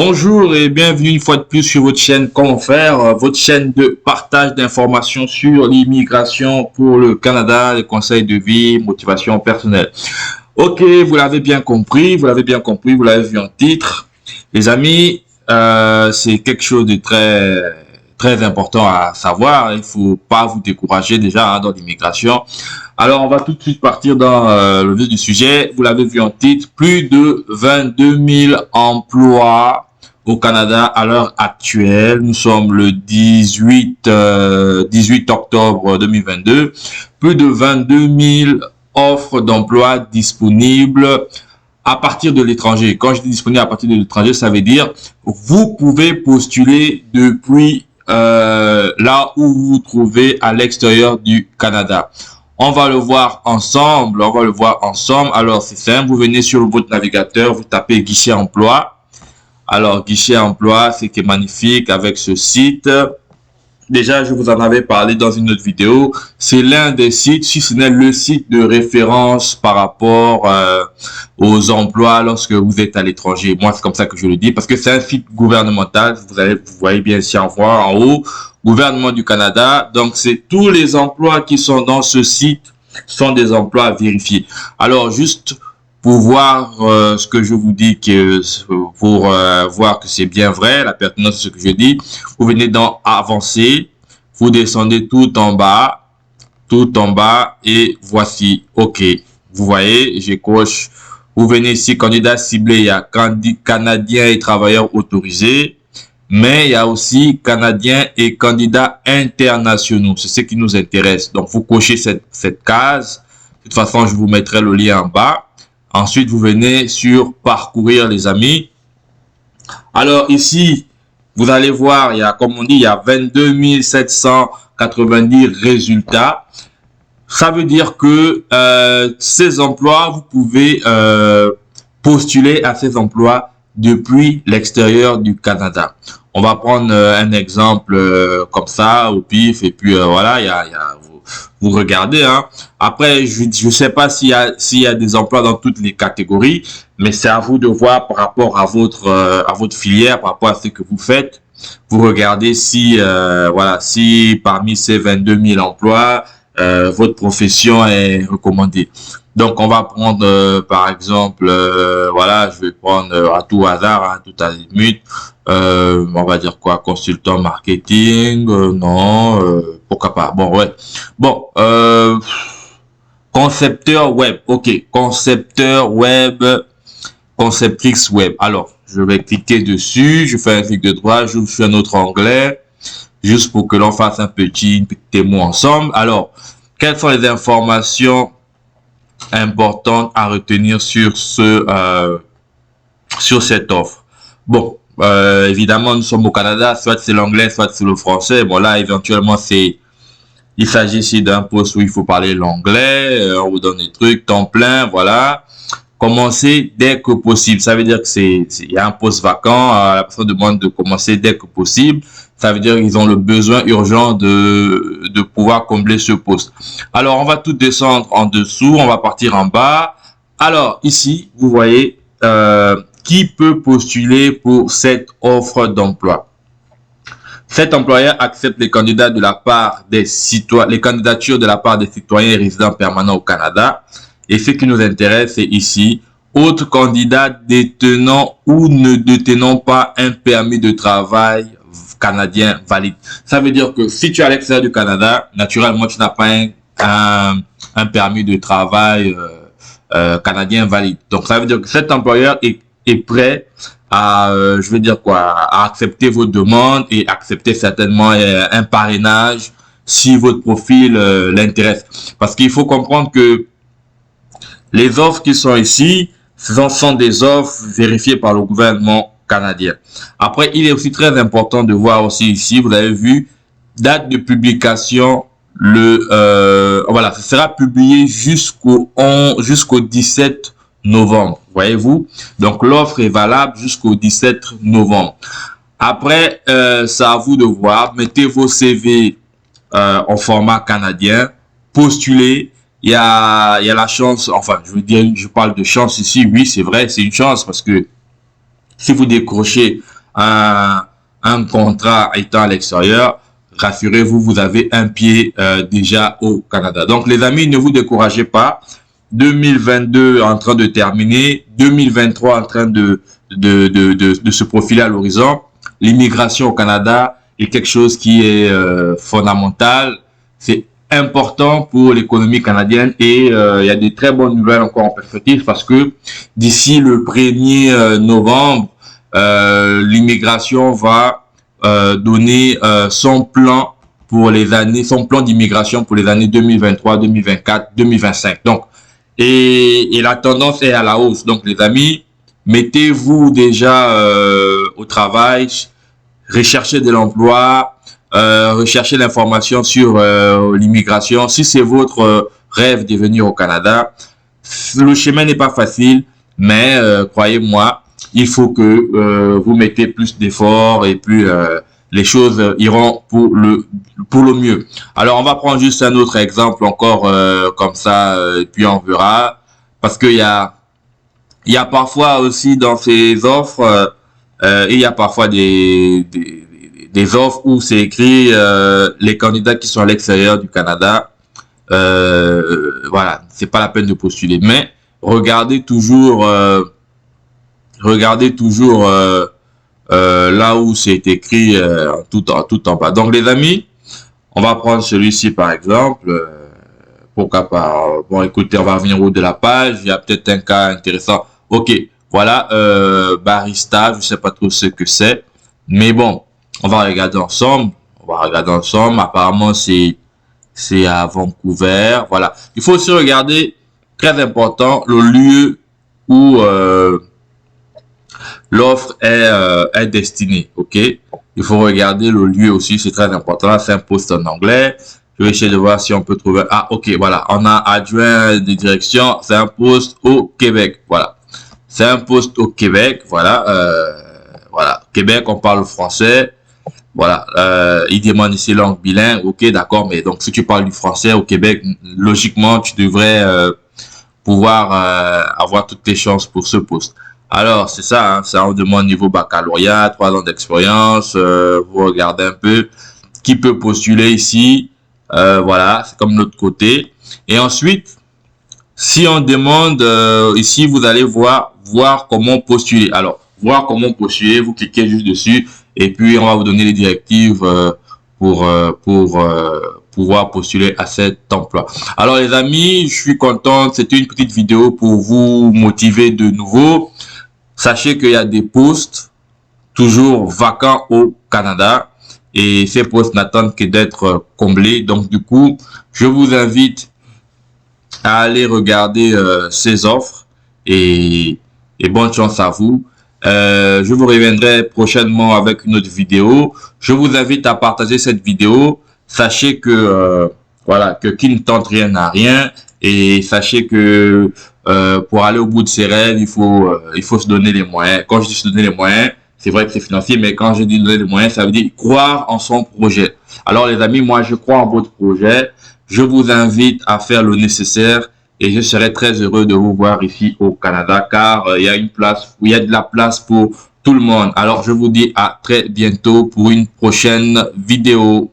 Bonjour et bienvenue une fois de plus sur votre chaîne Comment faire, votre chaîne de partage d'informations sur l'immigration pour le Canada, les conseils de vie, motivation personnelle. Ok, vous l'avez bien compris, vous l'avez vu en titre. Les amis, c'est quelque chose de très important à savoir. Il faut pas vous décourager déjà dans l'immigration. Alors, on va tout de suite partir dans le vif du sujet. Vous l'avez vu en titre, plus de 22 000 emplois au Canada à l'heure actuelle. Nous sommes le 18 octobre 2022. Plus de 22 000 offres d'emploi disponibles à partir de l'étranger. Quand je dis disponible à partir de l'étranger, ça veut dire vous pouvez postuler depuis là où vous vous trouvez à l'extérieur du Canada. On va le voir ensemble. Alors, c'est simple. Vous venez sur votre navigateur, vous tapez guichet emploi. Alors, guichet emploi, c'est qui est magnifique avec ce site. Déjà, je vous en avais parlé dans une autre vidéo. C'est l'un des sites, si ce n'est le site de référence par rapport aux emplois lorsque vous êtes à l'étranger. Moi, c'est comme ça que je le dis parce que c'est un site gouvernemental. Vous voyez bien ici en haut, gouvernement du Canada. Donc, c'est tous les emplois qui sont dans ce site sont des emplois vérifiés. Alors, juste pour voir ce que je vous dis, pour voir que c'est bien vrai, la pertinence de ce que je dis, vous venez dans avancer, vous descendez tout en bas, et voici, ok. Vous voyez, je coche, vous venez ici, candidat ciblé, il y a Canadiens et travailleurs autorisés, mais il y a aussi Canadiens et candidats internationaux, c'est ce qui nous intéresse. Donc, vous cochez cette case, de toute façon, je vous mettrai le lien en bas. Ensuite, vous venez sur parcourir, les amis. Alors ici, vous allez voir, il y a, comme on dit, il y a 22 790 résultats. Ça veut dire que ces emplois, vous pouvez postuler à ces emplois depuis l'extérieur du Canada. On va prendre un exemple comme ça, au pif, et puis voilà, vous regardez, hein. Après, je sais pas s'il y a des emplois dans toutes les catégories, mais c'est à vous de voir par rapport à votre filière, par rapport à ce que vous faites. Vous regardez si voilà, si parmi ces 22 000 emplois, votre profession est recommandée. Donc, on va prendre par exemple, voilà, je vais prendre à tout hasard, hein, tout à limite, on va dire quoi, consultant marketing, non, pourquoi pas, bon, ouais, bon, concepteur web, ok, concepteur web, conceptrice web. Alors, je vais cliquer dessus, je fais un clic de droit, je fais un autre onglet, juste pour que l'on fasse un petit démo ensemble. Alors, quelles sont les informations importantes à retenir sur sur cette offre? Bon, évidemment, nous sommes au Canada, soit c'est l'anglais, soit c'est le français. Bon, là, éventuellement, il s'agit ici d'un poste où il faut parler l'anglais, on vous donne des trucs, temps plein, voilà. Commencer dès que possible. Ça veut dire que il y a un poste vacant, la personne demande de commencer dès que possible. Ça veut dire qu'ils ont le besoin urgent de pouvoir combler ce poste. Alors, on va tout descendre en dessous, on va partir en bas. Alors, ici, vous voyez, qui peut postuler pour cette offre d'emploi? Cet employeur accepte les candidats de la part des citoyens, les candidatures de la part des citoyens et résidents permanents au Canada. Et ce qui nous intéresse, c'est ici, autres candidats détenant ou ne détenant pas un permis de travail canadien valide. Ça veut dire que si tu es à l'extérieur du Canada, naturellement, tu n'as pas un permis de travail canadien valide. Donc, ça veut dire que cet employeur est prêt à, je veux dire quoi, à accepter vos demandes et accepter certainement un parrainage si votre profil l'intéresse. Parce qu'il faut comprendre que les offres qui sont ici, ce sont des offres vérifiées par le gouvernement canadien. Après, il est aussi très important de voir aussi ici, vous avez vu, date de publication, voilà, ce sera publié jusqu'au 17 novembre, voyez-vous. Donc, l'offre est valable jusqu'au 17 novembre. Après, c'est à vous de voir, mettez vos CV en format canadien, postulez. Il y a la chance, enfin, je veux dire, je parle de chance ici, oui, c'est vrai, c'est une chance parce que Si vous décrochez un contrat étant à l'extérieur, rassurez-vous, vous avez un pied déjà au Canada. Donc les amis, ne vous découragez pas. 2022 en train de terminer, 2023 en train de se profiler à l'horizon. L'immigration au Canada est quelque chose qui est fondamental. C'est important pour l'économie canadienne et il y a des très bonnes nouvelles encore en perspective parce que d'ici le 1er novembre, l'immigration va donner son plan pour les années, son plan d'immigration pour les années 2023, 2024, 2025. Donc, et la tendance est à la hausse. Donc, les amis, mettez-vous déjà au travail, recherchez de l'emploi, recherchez l'information sur l'immigration. Si c'est votre rêve de venir au Canada, le chemin n'est pas facile, mais croyez-moi, il faut que vous mettez plus d'efforts et puis les choses iront pour le mieux. Alors, on va prendre juste un autre exemple encore comme ça, et puis on verra. Parce qu'il y a parfois aussi dans ces offres, il y a parfois des offres où c'est écrit les candidats qui sont à l'extérieur du Canada. Voilà, c'est pas la peine de postuler. Mais regardez toujours là où c'est écrit tout en bas. Donc les amis, on va prendre celui-ci par exemple. Pourquoi pas? Bon, écoutez, on va revenir au haut de la page. Il y a peut-être un cas intéressant. Ok, voilà, barista, je sais pas trop ce que c'est. Mais bon, on va regarder ensemble. Apparemment, c'est à Vancouver. Voilà. Il faut aussi regarder, très important, le lieu où l'offre est destinée. Ok. Il faut regarder le lieu aussi, c'est très important. Là, c'est un poste en anglais. Je vais essayer de voir si on peut trouver. Ah, ok, voilà. On a adjoint de direction. C'est un poste au Québec. Voilà. C'est un poste au Québec. Voilà. Voilà. Québec, on parle français. Voilà. Il demande ici langue bilingue. Ok, d'accord. Mais donc, si tu parles du français au Québec, logiquement, tu devrais pouvoir avoir toutes tes chances pour ce poste. Alors, c'est ça, hein, ça on demande niveau baccalauréat, 3 ans d'expérience, vous regardez un peu qui peut postuler ici, voilà, c'est comme l'autre côté. Et ensuite, si on demande ici, vous allez voir comment postuler. Alors, voir comment postuler, vous cliquez juste dessus et puis on va vous donner les directives pour pouvoir postuler à cet emploi. Alors les amis, je suis content, c'était une petite vidéo pour vous motiver de nouveau. Sachez qu'il y a des postes toujours vacants au Canada et ces postes n'attendent que d'être comblés. Donc du coup, je vous invite à aller regarder ces offres et bonne chance à vous. Je vous reviendrai prochainement avec une autre vidéo. Je vous invite à partager cette vidéo. Sachez que voilà, que qui ne tente rien n'a rien et sachez que pour aller au bout de ses rêves, il faut se donner les moyens. Quand je dis se donner les moyens, c'est vrai que c'est financier, mais quand je dis donner les moyens, ça veut dire croire en son projet. Alors les amis, moi je crois en votre projet. Je vous invite à faire le nécessaire et je serai très heureux de vous voir ici au Canada car il y a de la place pour tout le monde. Alors je vous dis à très bientôt pour une prochaine vidéo.